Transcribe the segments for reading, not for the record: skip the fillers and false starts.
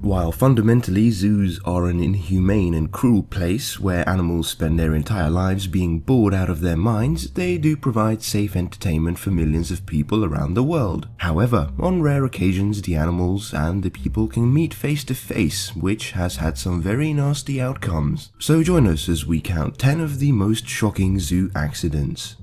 While fundamentally zoos are an inhumane and cruel place where animals spend their entire lives being bored out of their minds, they do provide safe entertainment for millions of people around the world. However, on rare occasions the animals and the people can meet face to face, which has had some very nasty outcomes. So join us as we count 10 of the most shocking zoo accidents.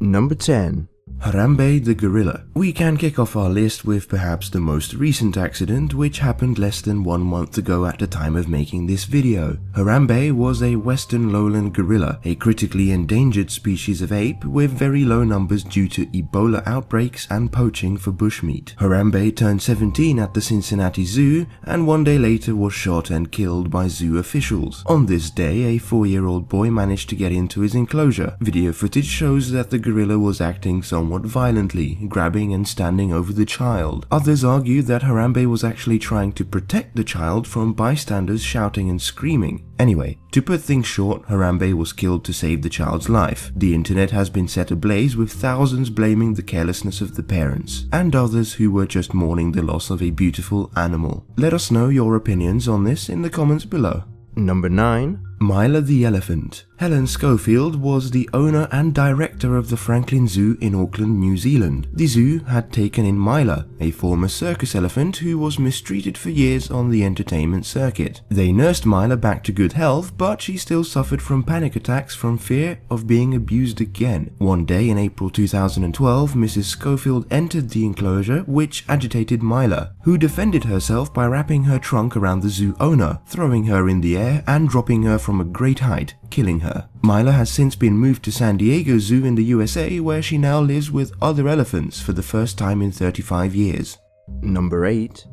Number 10. Harambe the Gorilla. We can kick off our list with perhaps the most recent accident, which happened less than 1 month ago at the time of making this video. Harambe was a western lowland gorilla, a critically endangered species of ape with very low numbers due to Ebola outbreaks and poaching for bushmeat. Harambe turned 17 at the Cincinnati Zoo and 1 day later was shot and killed by zoo officials. On this day, a 4-year-old boy managed to get into his enclosure. Video footage shows that the gorilla was acting somewhat violently, grabbing and standing over the child. Others argue that Harambe was actually trying to protect the child from bystanders shouting and screaming. Anyway, to put things short, Harambe was killed to save the child's life. The internet has been set ablaze with thousands blaming the carelessness of the parents, and others who were just mourning the loss of a beautiful animal. Let us know your opinions on this in the comments below. Number 9. Mila the Elephant. Helen Schofield was the owner and director of the Franklin Zoo in Auckland, New Zealand. The zoo had taken in Mila, a former circus elephant who was mistreated for years on the entertainment circuit. They nursed Mila back to good health, but she still suffered from panic attacks from fear of being abused again. One day in April 2012, Mrs. Schofield entered the enclosure, which agitated Mila, who defended herself by wrapping her trunk around the zoo owner, throwing her in the air and dropping her from a great height, killing her. Mila has since been moved to San Diego Zoo in the USA, where she now lives with other elephants for the first time in 35 years. Number 8.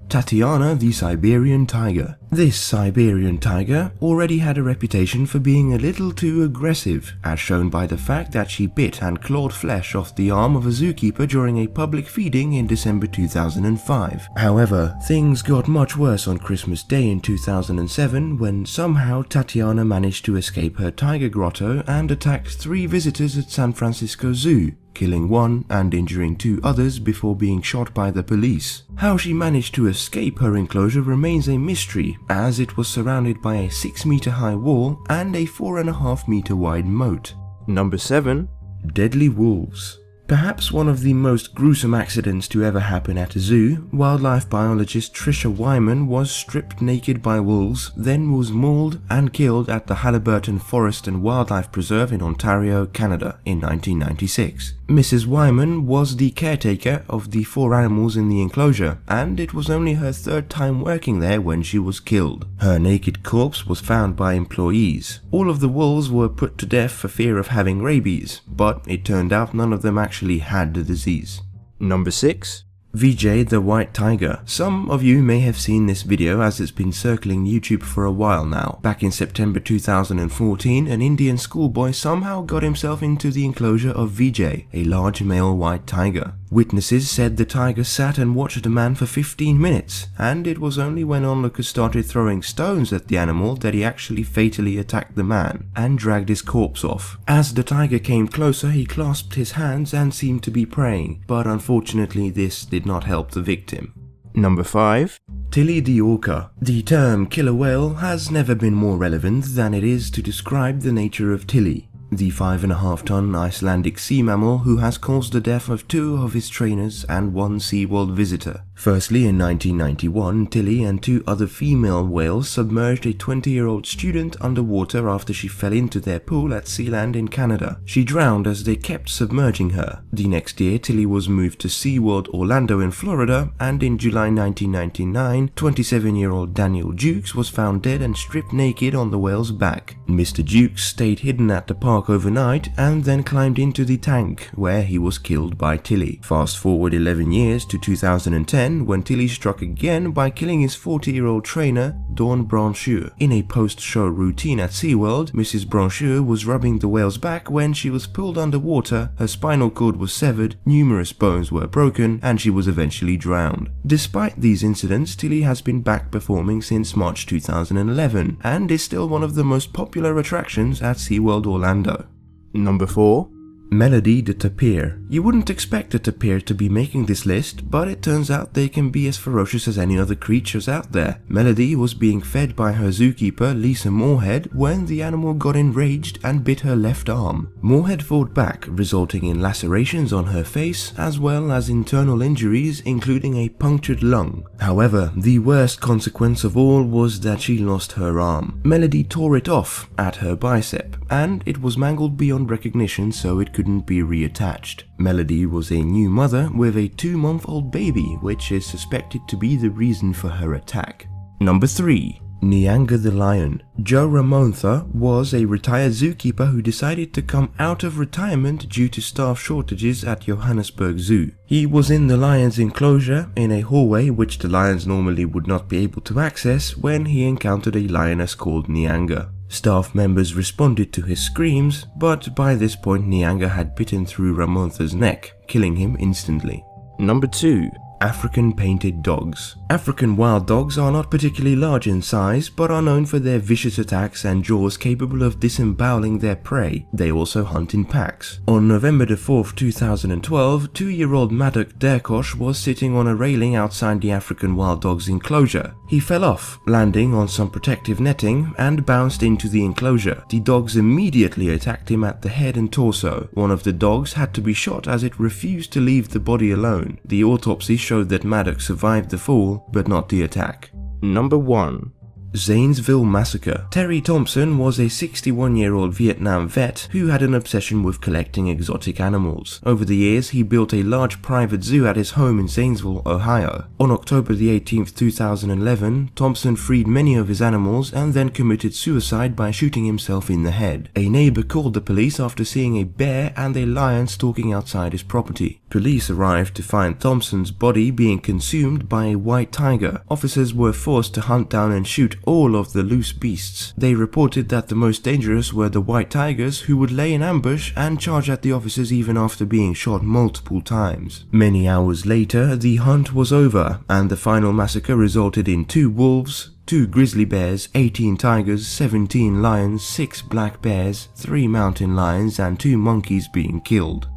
Tatiana the Siberian Tiger. This Siberian tiger already had a reputation for being a little too aggressive, as shown by the fact that she bit and clawed flesh off the arm of a zookeeper during a public feeding in December 2005. However, things got much worse on Christmas Day in 2007 when somehow Tatiana managed to escape her tiger grotto and attacked 3 visitors at San Francisco Zoo, killing 1 and injuring 2 others before being shot by the police. How she managed to escape her enclosure remains a mystery, as it was surrounded by a 6-meter high wall and a 4.5-meter wide moat. Number 7. Deadly wolves. Perhaps one of the most gruesome accidents to ever happen at a zoo, wildlife biologist Trisha Wyman was stripped naked by wolves, then was mauled and killed at the Haliburton Forest and Wildlife Preserve in Ontario, Canada in 1996. Mrs. Wyman was the caretaker of the 4 animals in the enclosure, and it was only her 3rd time working there when she was killed. Her naked corpse was found by employees. All of the wolves were put to death for fear of having rabies, but it turned out none of them actually had the disease. Number 6. Vijay the White Tiger. Some of you may have seen this video as it's been circling YouTube for a while now. Back in September 2014, an Indian schoolboy somehow got himself into the enclosure of Vijay, a large male white tiger. Witnesses said the tiger sat and watched the man for 15 minutes, and it was only when onlookers started throwing stones at the animal that he actually fatally attacked the man and dragged his corpse off. As the tiger came closer, he clasped his hands and seemed to be praying, but unfortunately this did not help the victim. Number 5. Tilly the Orca. The term killer whale has never been more relevant than it is to describe the nature of Tilly, the 5.5-ton Icelandic sea mammal who has caused the death of 2 of his trainers and 1 SeaWorld visitor. Firstly, in 1991, Tilly and 2 other female whales submerged a 20-year-old student underwater after she fell into their pool at Sealand in Canada. She drowned as they kept submerging her. The next year, Tilly was moved to SeaWorld Orlando in Florida, and in July 1999, 27-year-old Daniel Jukes was found dead and stripped naked on the whale's back. Mr. Jukes stayed hidden at the park overnight and then climbed into the tank, where he was killed by Tilly. Fast forward 11 years to 2010, when Tilly struck again by killing his 40-year-old trainer, Dawn Brancheur. In a post-show routine at SeaWorld, Mrs. Brancheur was rubbing the whale's back when she was pulled underwater, her spinal cord was severed, numerous bones were broken, and she was eventually drowned. Despite these incidents, Tilly has been back performing since March 2011, and is still one of the most popular attractions at SeaWorld Orlando. Number 4. Melody the Tapir. You wouldn't expect a tapir to be making this list, but it turns out they can be as ferocious as any other creatures out there. Melody was being fed by her zookeeper Lisa Moorhead when the animal got enraged and bit her left arm. Moorhead fought back, resulting in lacerations on her face as well as internal injuries including a punctured lung. However, the worst consequence of all was that she lost her arm. Melody tore it off at her bicep and it was mangled beyond recognition, so it couldn't be reattached. Melody was a new mother with a 2-month-old baby, which is suspected to be the reason for her attack. Number 3. Nyanga the Lion. Joe Ramontha was a retired zookeeper who decided to come out of retirement due to staff shortages at Johannesburg Zoo. He was in the lion's enclosure in a hallway which the lions normally would not be able to access when he encountered a lioness called Nyanga. Staff members responded to his screams, but by this point Nyanga had bitten through Ramontha's neck, killing him instantly. Number 2. African painted dogs. African wild dogs are not particularly large in size, but are known for their vicious attacks and jaws capable of disemboweling their prey. They also hunt in packs. On November 4th, 2012, 2-year-old Maddox Derkosh was sitting on a railing outside the African wild dog's enclosure. He fell off, landing on some protective netting, and bounced into the enclosure. The dogs immediately attacked him at the head and torso. One of the dogs had to be shot as it refused to leave the body alone. The autopsy showed that Maddox survived the fall, but not the attack. Number 1. Zanesville Massacre. Terry Thompson was a 61-year-old Vietnam vet who had an obsession with collecting exotic animals. Over the years, he built a large private zoo at his home in Zanesville, Ohio. On October 18th, 2011, Thompson freed many of his animals and then committed suicide by shooting himself in the head. A neighbor called the police after seeing a bear and a lion stalking outside his property. Police arrived to find Thompson's body being consumed by a white tiger. Officers were forced to hunt down and shoot all of the loose beasts. They reported that the most dangerous were the white tigers, who would lay in ambush and charge at the officers even after being shot multiple times. Many hours later, the hunt was over, and the final massacre resulted in 2 wolves, 2 grizzly bears, 18 tigers, 17 lions, 6 black bears, 3 mountain lions, and 2 monkeys being killed.